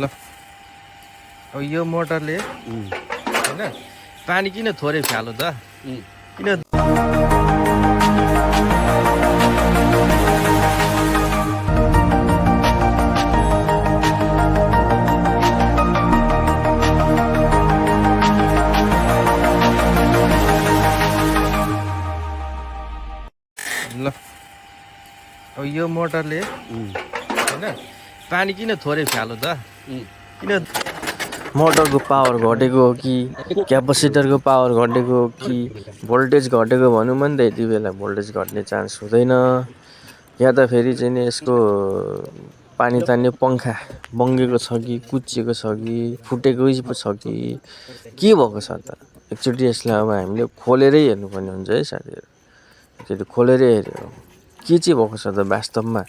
ल अब यो मोटरले हैन पानी किन थोरै फ्यालो त किन ल अब यो मोटरले हैन पानी किन थोरै फ्यालो त किन मोटरको पावर घटेको हो कि क्यापासिटरको पावर घटेको हो कि भोल्टेज घटेको भनौँ भने त यति बेला भोल्टेज घट्ने चान्स हुँदैन या त फेरि चाहिँ नि यसको पानी तान्ने पङ्खा बङ्गेको छ कि कुच्चिएको छ कि फुटेकै पो छ कि के भएको छ त एकचोटि यसलाई अब हामीले खोलेरै हेर्नुपर्ने हुन्छ है साथीहरू एकचोटि खोलेरै हेऱ्यो के चाहिँ भएको छ त वास्तवमा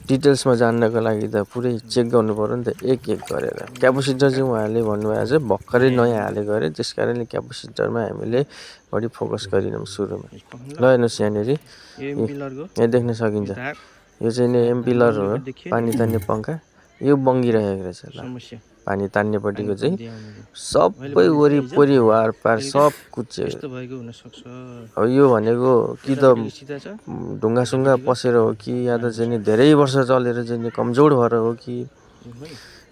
डिटेल्समा जान्नको लागि त पुरै चेक गर्नु पर्यो नि त एक गरेर क्यापासिटर चाहिँ उहाँहरूले भन्नुभएको छ भर्खरै नयाँ हालेको अरे त्यस कारणले क्यापासिटरमा हामीले बढी फोकस गरिनौँ सुरुमा ल हेर्नुहोस् यहाँनिर यहाँ देख्न सकिन्छ यो चाहिँ नि एम्पिलर हो पानी तान्ने पङ्खा यो बङ्गिरहेको रहेछ ल पानी तान्नेपट्टिको चाहिँ सबै वरिपरि वारपार सब कुच्चिएको अब यो भनेको कि त ढुङ्गासुङ्गा पसेर हो कि या त चाहिँ नि धेरै वर्ष चलेर चाहिँ नि कमजोर भएर हो कि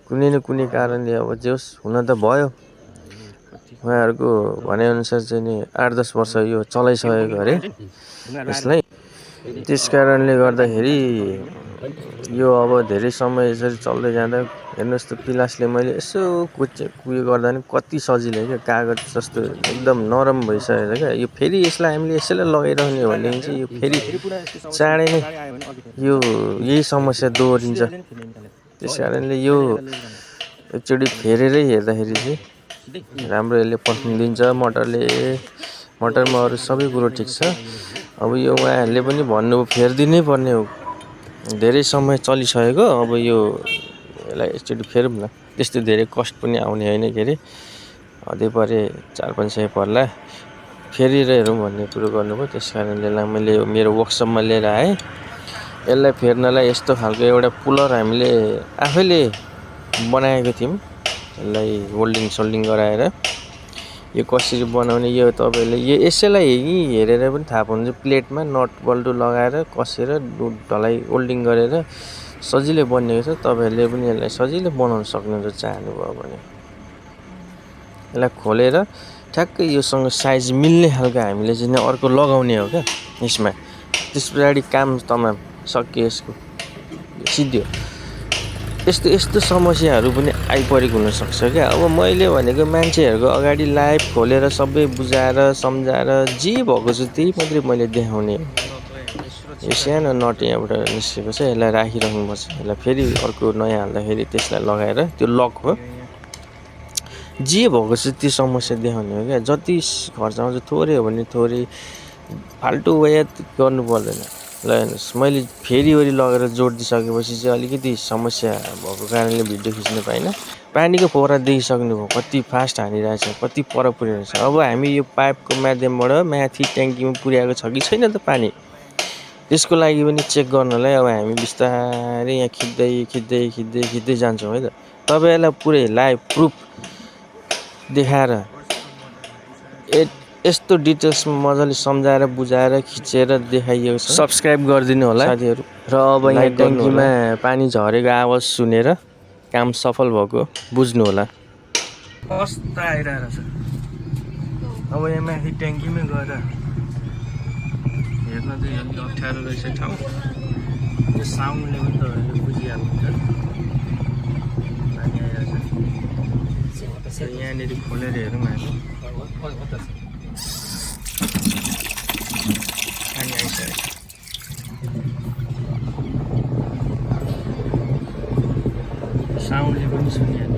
कुनै न कुनै कारणले अब जे होस् हुन त भयो उहाँहरूको भनाइअनुसार चाहिँ नि 8-10 वर्ष यो चलाइसकेको अरे यसलाई त्यस कारणले गर्दाखेरि यो अब धेरै समय यसरी चल्दै जाँदा हेर्नुहोस् त पिलासले मैले यसो उयो गर्दा नि कति सजिलो क्या कागज जस्तो एकदम नरम भइसकेको क्या यो फेरि यसलाई हामीले यसैलाई लगाइरहने हो भनेदेखि चाहिँ यो फेरि चाँडै नै यो यही समस्या दोहोरिन्छ त्यस कारणले यो एकचोटि फेरेरै हेर्दाखेरि चाहिँ राम्रो यसले पर्फर्म दिन्छ मोटरमा अरू सबै कुरो ठिक छ अब यो उहाँहरूले पनि भन्नु फेरिदिनै पर्ने हो धेरै समय चलिसकेको अब यो यसलाई एकचोटि फेरौँ न त्यस्तो धेरै कस्ट पनि आउने होइन के अरे अझै परे 4-5 सय पर्ला फेरेर हेरौँ भन्ने कुरो गर्नुभयो त्यस कारणले मैले मेरो वर्कसपमा लिएर आएँ यसलाई फेर्नलाई यस्तो खालको एउटा पुलर हामीले आफैले बनाएको थियौँ यसलाई होल्डिङ गराएर यो कसरी बनाउने यो तपाईँले यो यसैलाई हेरेर पनि थाहा पाउनुहुन्छ प्लेटमा नट बल्टु लगाएर कसेर ढलाई होल्डिङ गरेर सजिलै बनिएको छ तपाईँहरूले पनि यसलाई सजिलै बनाउन सक्नुहुन्छ चाहनुभयो भने यसलाई खोलेर ठ्याक्कै योसँग साइज मिल्ने खालको हामीले चाहिँ अर्को लगाउने हो क्या यसमा त्यस पछाडि काम तमाम सकियो यसको सिद्धि यस्तो समस्याहरू पनि आइपरेको हुनसक्छ क्या अब मैले भनेको मान्छेहरूको अगाडि लाइभ खोलेर सबै बुझाएर सम्झाएर जे भएको छ त्यही मात्रै मैले देखाउने यो सानो नट यहाँबाट निस्केको छ यसलाई राखिराख्नुपर्छ यसलाई फेरि अर्को नयाँ हाल्दाखेरि त्यसलाई लगाएर त्यो लक हो जे भएको छ त्यो समस्या देखाउने हो क्या जति खर्च आउँछ थोरै हो भने थोरै फाल्टु वयात गर्नु पर्दैन ल हेर्नुहोस् मैले फेरि लगेर जोडिदिइसकेपछि चाहिँ अलिकति समस्या भएको कारणले भिडियो खिच्न पाइनँ पानीको फोहरा देखिसक्नु भयो कति फास्ट हानिरहेछ कति पर पुरिरहेछ अब हामी यो पाइपको माध्यमबाट माथि ट्याङ्कीमा पुर्याएको छ कि छैन त पानी त्यसको लागि पनि चेक गर्नलाई अब हामी बिस्तारै यहाँ खिच्दै जान्छौँ है त तपाईँहरूलाई पुरै लाइभ प्रुफ देखाएर यस्तो डिटेल्समा मजाले सम्झाएर बुझाएर खिचेर देखाइएको छ सब्स्क्राइब गरिदिनु होला साथीहरू र अब यहाँ ट्याङ्कीमा पानी झरेको आवाज सुनेर काम सफल भएको बुझ्नु होला कस्तो आइरहेको छ अब यहाँ माथि ट्याङ्कीमै गएर हेर्न चाहिँ अलिक अप्ठ्यारो रहेछ ठाउँ यो साउन्डले पनि तपाईँहरूले बुझिहाल्नुहुन्छ पानी आइरहेछ यहाँनिर खोलेर हेरौँ हामी पानी आइसक्यो साउन्डले पनि सुनिहाल्नु